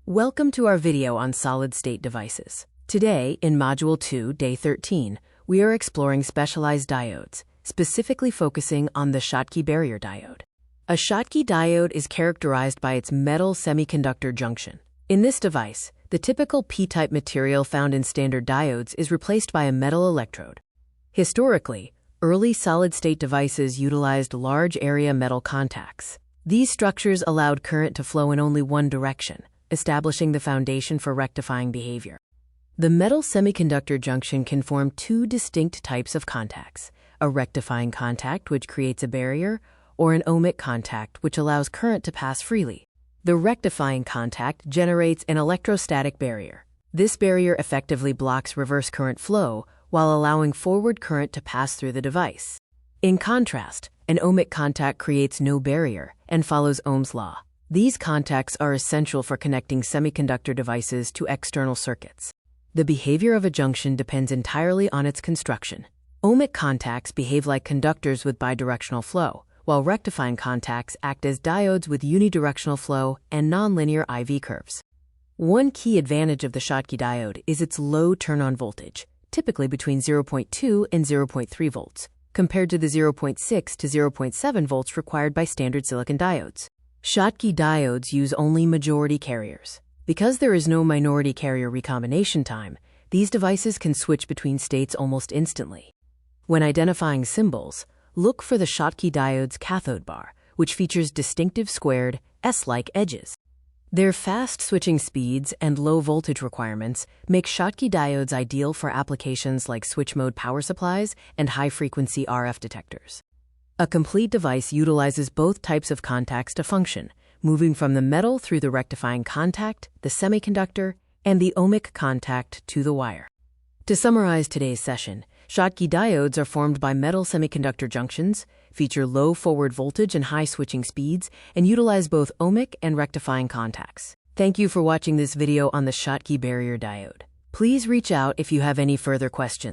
Welcome to our video on solid-state devices. Today, in Module 2, Day 13, we are exploring specialized diodes, specifically focusing on the Schottky barrier diode. A Schottky diode is characterized by its metal-semiconductor junction. In this device, the typical P-type material found in standard diodes is replaced by a metal electrode. Historically, early solid-state devices utilized large-area metal contacts. These structures allowed current to flow in only one direction, establishing the foundation for rectifying behavior. The metal semiconductor junction can form two distinct types of contacts: a rectifying contact, which creates a barrier, or an ohmic contact, which allows current to pass freely. The rectifying contact generates an electrostatic barrier. This barrier effectively blocks reverse current flow while allowing forward current to pass through the device. In contrast, an ohmic contact creates no barrier and follows Ohm's law. These contacts are essential for connecting semiconductor devices to external circuits. The behavior of a junction depends entirely on its construction. Ohmic contacts behave like conductors with bidirectional flow, while rectifying contacts act as diodes with unidirectional flow and nonlinear IV curves. One key advantage of the Schottky diode is its low turn-on voltage, typically between 0.2 and 0.3 volts, compared to the 0.6 to 0.7 volts required by standard silicon diodes. Schottky diodes use only majority carriers. Because there is no minority carrier recombination time, these devices can switch between states almost instantly. When identifying symbols, look for the Schottky diode's cathode bar, which features distinctive squared, S-like edges. Their fast switching speeds and low voltage requirements make Schottky diodes ideal for applications like switch-mode power supplies and high-frequency RF detectors. A complete device utilizes both types of contacts to function, moving from the metal through the rectifying contact, the semiconductor, and the ohmic contact to the wire. To summarize today's session, Schottky diodes are formed by metal semiconductor junctions, feature low forward voltage and high switching speeds, and utilize both ohmic and rectifying contacts. Thank you for watching this video on the Schottky barrier diode. Please reach out if you have any further questions.